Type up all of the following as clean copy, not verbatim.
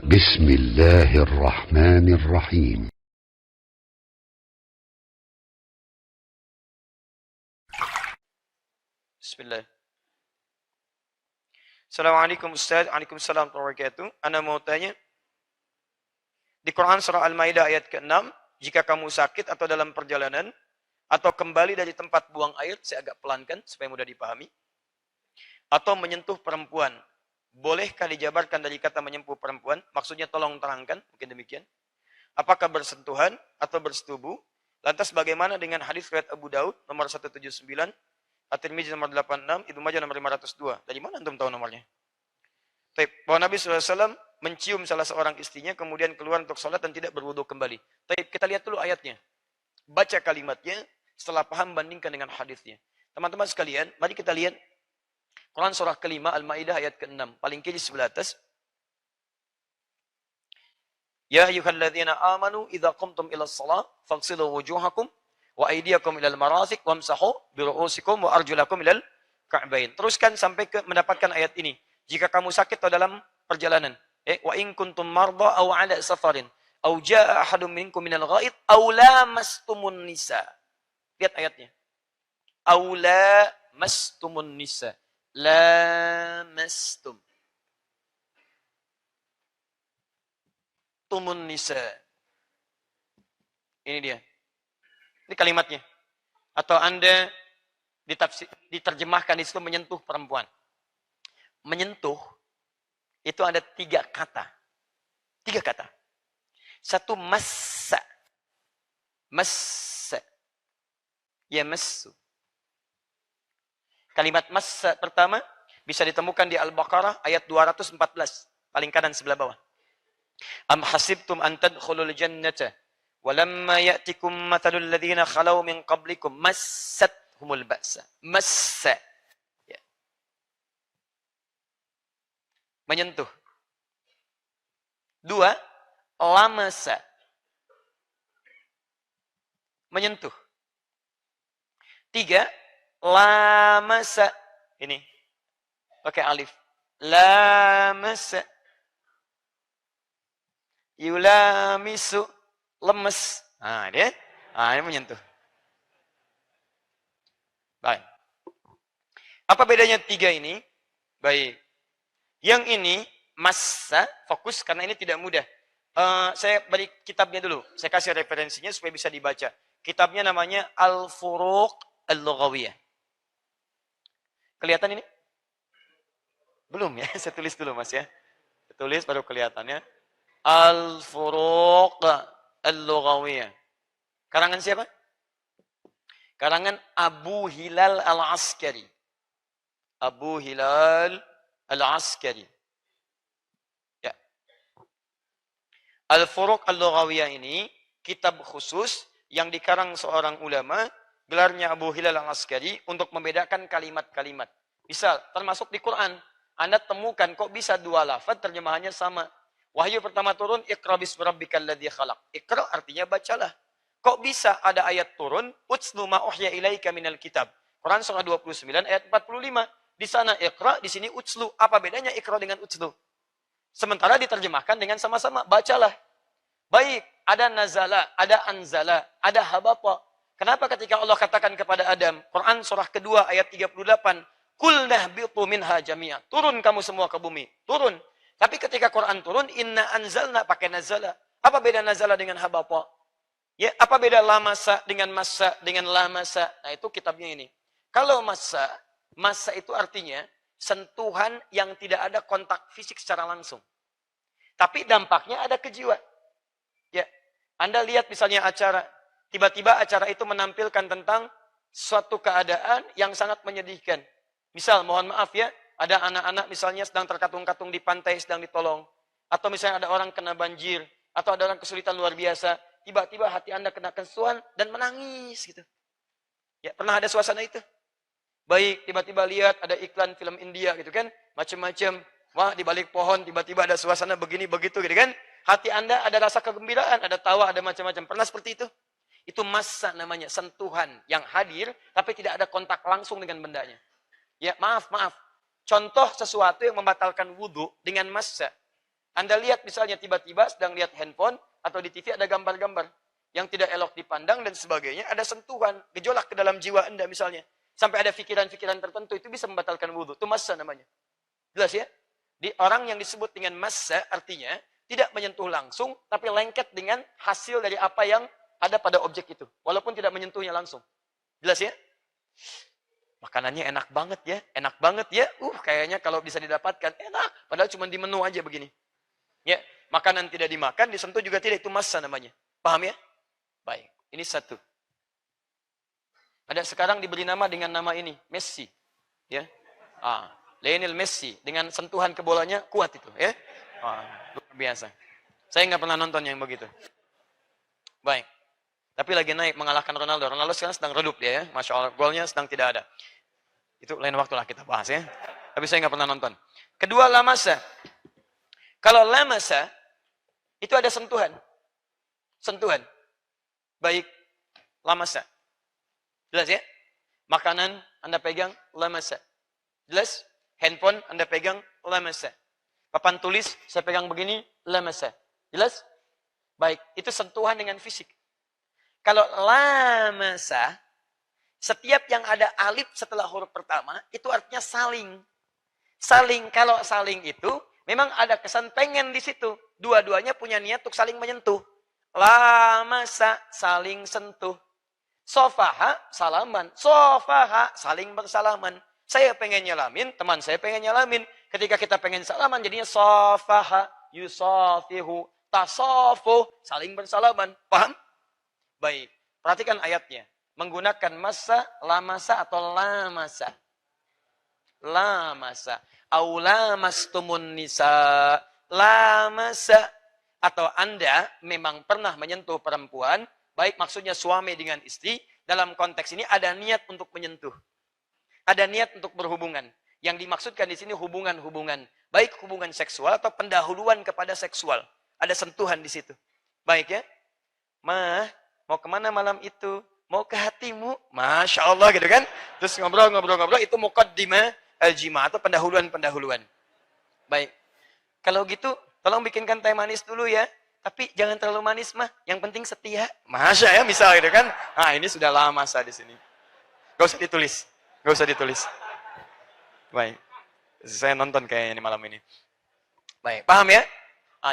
بسم الله الرحمن الرحيم. Bismillah. Assalamualaikum Ustaz. Waalaikumsalam warahmatullahi wabarakatuh. Ana mau tanya, di Quran surah Al-Maidah ayat ke-6, jika kamu sakit atau dalam perjalanan, atau kembali dari tempat buang air, saya agak pelankan supaya mudah dipahami, atau menyentuh perempuan, bolehkah dijabarkan dari kata menyentuh perempuan? Maksudnya tolong terangkan, mungkin demikian. Apakah bersentuhan atau bersetubuh? Lantas bagaimana dengan hadis riwayat Abu Daud nomor 179, At-Tirmidzi nomor 86, Ibnu Majah nomor 502. Dari mana antum tahu nomornya? Baik, bahwa Nabi SAW mencium salah seorang istrinya, kemudian keluar untuk sholat dan tidak berwudu kembali. Baik, kita lihat dulu ayatnya. Baca kalimatnya, setelah paham bandingkan dengan hadisnya. Teman-teman sekalian, mari kita lihat Quran surah kelima, Al-Maidah ayat ke-6. Paling kiri sebelah atas. Ya ayyuhalladzina amanu idza qumtum ilas shalah faghsilu wujuhakum wa aydiyakum ilal marafiq wamsahu bi ru'usikum wa arjulakum ilal ka'bain. Teruskan sampai ke mendapatkan ayat ini. Jika kamu sakit atau dalam perjalanan, wa in kuntum marda aw 'ala safarin aw jaa ahadun minkum minal ghaid aw lamastumun nisa. Lihat ayatnya. Aw lamastumun nisa. Lamastum. Tumun nisa. Ini dia. Ini kalimatnya. Atau Anda diterjemahkan di situ menyentuh perempuan. Menyentuh itu ada 3 kata. 3 kata. Satu massa. Massa. Ya massu. Kalimat massa pertama bisa ditemukan di Al-Baqarah ayat 214. Paling kanan sebelah bawah. Am hasibtum an tadkhulul jannata walamma ya'tikum mathalul ladzina khalau min qablikum massathumul ba'sa. Massa. Ya. Menyentuh. 2, lamasa. Menyentuh. 3, lamasa. Ini. Pakai alif. Lamasa. Yulamisu. Lemes. Nah, dia. Nah, ini menyentuh. Baik. Apa bedanya 3 ini? Baik. Yang ini, massa, fokus, karena ini tidak mudah. Saya beri kitabnya dulu. Saya kasih referensinya supaya bisa dibaca. Kitabnya namanya Al-Furuq Al-Lughawiyah. Kelihatan ini? Belum ya, saya tulis dulu mas ya. Saya tulis baru kelihatannya. Al-Furuq Al-Lughawiyah. Karangan siapa? Karangan Abu Hilal Al-Askari. Abu Hilal Al-Askari. Ya. Al-Furuq Al-Lughawiyah ini kitab khusus yang dikarang seorang ulama, gelarnya Abu Hilal Al-Askari, untuk membedakan kalimat-kalimat. Misal, termasuk di Quran, Anda temukan kok bisa 2 lafaz terjemahannya sama. Wahyu pertama turun, Iqra bismi rabbikal ladzi khalaq. Iqra artinya bacalah. Kok bisa ada ayat turun, Utslu ma uhya ilaika minal kitab. Quran surah 29 ayat 45. Di sana Iqra, di sini Utslu. Apa bedanya Iqra dengan Utslu? Sementara diterjemahkan dengan sama-sama, bacalah. Baik, ada nazala, ada anzala, ada habata. Kenapa ketika Allah katakan kepada Adam, Quran surah kedua ayat 38, Qulnah bitu minha jami'a. Turun kamu semua ke bumi. Turun. Tapi ketika Quran turun, inna anzalna pakai nazala. Apa beda nazala dengan habata? Ya, apa beda lamasa dengan massa dengan lamasa? Nah, itu kitabnya ini. Kalau massa itu artinya sentuhan yang tidak ada kontak fisik secara langsung. Tapi dampaknya ada ke jiwa. Ya, Anda lihat misalnya acara, tiba-tiba acara itu menampilkan tentang suatu keadaan yang sangat menyedihkan. Misal, mohon maaf ya, ada anak-anak misalnya sedang terkatung-katung di pantai, sedang ditolong. Atau misalnya ada orang kena banjir, atau ada orang kesulitan luar biasa. Tiba-tiba hati Anda kena kesuan dan menangis gitu. Ya, pernah ada suasana itu? Baik, tiba-tiba lihat ada iklan film India gitu kan, macam-macam. Wah, di balik pohon tiba-tiba ada suasana begini begitu gitu kan. Hati Anda ada rasa kegembiraan, ada tawa, ada macam-macam. Pernah seperti itu? Itu massa namanya, sentuhan yang hadir tapi tidak ada kontak langsung dengan bendanya. Ya, maaf. Contoh sesuatu yang membatalkan wudhu dengan massa. Anda lihat misalnya tiba-tiba sedang lihat handphone atau di TV ada gambar-gambar yang tidak elok dipandang dan sebagainya, ada sentuhan, gejolak ke dalam jiwa Anda misalnya. Sampai ada pikiran-pikiran tertentu, itu bisa membatalkan wudhu. Itu massa namanya. Jelas ya? Di orang yang disebut dengan massa artinya tidak menyentuh langsung, tapi lengket dengan hasil dari apa yang ada pada objek itu. Walaupun tidak menyentuhnya langsung. Jelas ya? Makanannya enak banget ya. Enak banget ya. Kayaknya kalau bisa didapatkan, enak. Padahal cuma di menu aja begini. Ya, makanan tidak dimakan, disentuh juga tidak. Itu massa namanya. Paham ya? Baik. Ini satu. Ada sekarang diberi nama dengan nama ini. Messi. Ya. Lionel Messi. Dengan sentuhan ke bolanya kuat itu. Ya. Luar biasa. Saya nggak pernah nonton yang begitu. Baik. Tapi lagi naik mengalahkan Ronaldo. Ronaldo sekarang sedang redup dia ya. Masya Allah. Golnya sedang tidak ada. Itu lain waktu lah kita bahas ya. Tapi saya nggak pernah nonton. Kedua, lamasa. Kalau lamasa, itu ada sentuhan. Sentuhan. Baik. Lamasa. Jelas ya? Makanan Anda pegang, lamasa. Jelas? Handphone Anda pegang, lamasa. Papan tulis, saya pegang begini, lamasa. Jelas? Baik, itu sentuhan dengan fisik. Kalau lamasa, setiap yang ada alif setelah huruf pertama, itu artinya saling. Saling, kalau saling itu, memang ada kesan pengen di situ. Dua-duanya punya niat untuk saling menyentuh. Lamasa, saling sentuh. Sofaha, salaman. Sofaha, saling bersalaman. Saya pengen nyalamin, teman saya pengen nyalamin. Ketika kita pengen salaman, jadinya sofaha, yusofihu, tasofu, saling bersalaman. Paham? Baik. Perhatikan ayatnya. Menggunakan masa, lamasa atau lamasa. Lamasa. Aulamastumun nisa. Lamasa. Atau Anda memang pernah menyentuh perempuan, baik maksudnya suami dengan istri, dalam konteks ini ada niat untuk menyentuh. Ada niat untuk berhubungan. Yang dimaksudkan di sini hubungan-hubungan. Baik hubungan seksual atau pendahuluan kepada seksual. Ada sentuhan di situ. Baik ya. Mau kemana malam itu? Mau ke hatimu? Masya Allah gitu kan. Terus ngobrol-ngobrol. Itu muqaddimah al-jima' atau pendahuluan-pendahuluan. Baik. Kalau gitu, tolong bikinkan teh manis dulu ya. Tapi jangan terlalu manis mah. Yang penting setia. Masya ya, misal gitu kan. Nah ini sudah lama masa di sini. Gak usah ditulis. Gak usah ditulis. Baik. Saya nonton kayaknya ini malam ini. Baik, paham ya?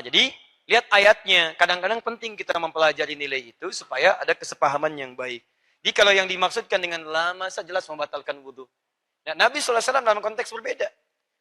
Jadi, lihat ayatnya. Kadang-kadang penting kita mempelajari nilai itu supaya ada kesepahaman yang baik. Jadi kalau yang dimaksudkan dengan lama, jelas membatalkan wudhu. Nah, Nabi SAW dalam konteks berbeda.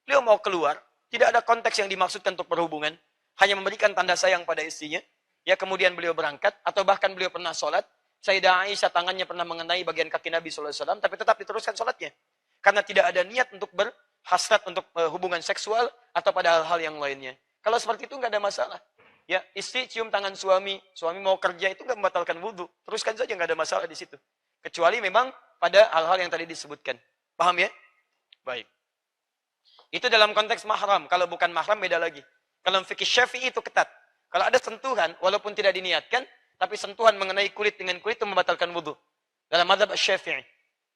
Beliau mau keluar, tidak ada konteks yang dimaksudkan untuk perhubungan. Hanya memberikan tanda sayang pada istrinya. Ya, kemudian beliau berangkat, atau bahkan beliau pernah sholat. Sayyidah Aisyah tangannya pernah mengenai bagian kaki Nabi SAW, tapi tetap diteruskan sholatnya. Karena tidak ada niat untuk berhasrat untuk hubungan seksual, atau pada hal-hal yang lainnya. Kalau seperti itu nggak ada masalah. Ya, istri cium tangan suami mau kerja itu nggak membatalkan wudhu. Teruskan saja, nggak ada masalah di situ. Kecuali memang pada hal-hal yang tadi disebutkan. Paham ya? Baik. Itu dalam konteks mahram. Kalau bukan mahram beda lagi. Kalau fikih Syafi'i itu ketat. Kalau ada sentuhan, walaupun tidak diniatkan, tapi sentuhan mengenai kulit dengan kulit itu membatalkan wudhu. Dalam mazhab Syafi'i.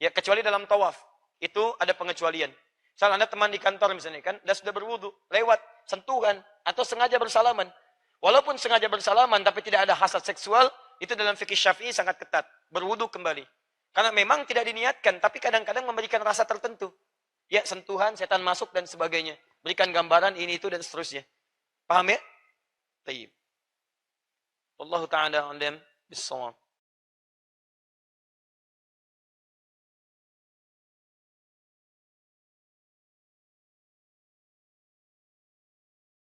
Ya, kecuali dalam tawaf. Itu ada pengecualian. Misal Anda teman di kantor misalnya kan, dan sudah berwudhu, lewat sentuhan, atau sengaja bersalaman. Walaupun sengaja bersalaman, tapi tidak ada hasad seksual, itu dalam fikih Syafi'i sangat ketat. Berwudhu kembali. Karena memang tidak diniatkan, tapi kadang-kadang memberikan rasa tertentu. Ya, sentuhan, setan masuk, dan sebagainya. Berikan gambaran ini, itu, dan seterusnya. Paham ya? Tayyib. Wallahu ta'ala alam bis-shawab.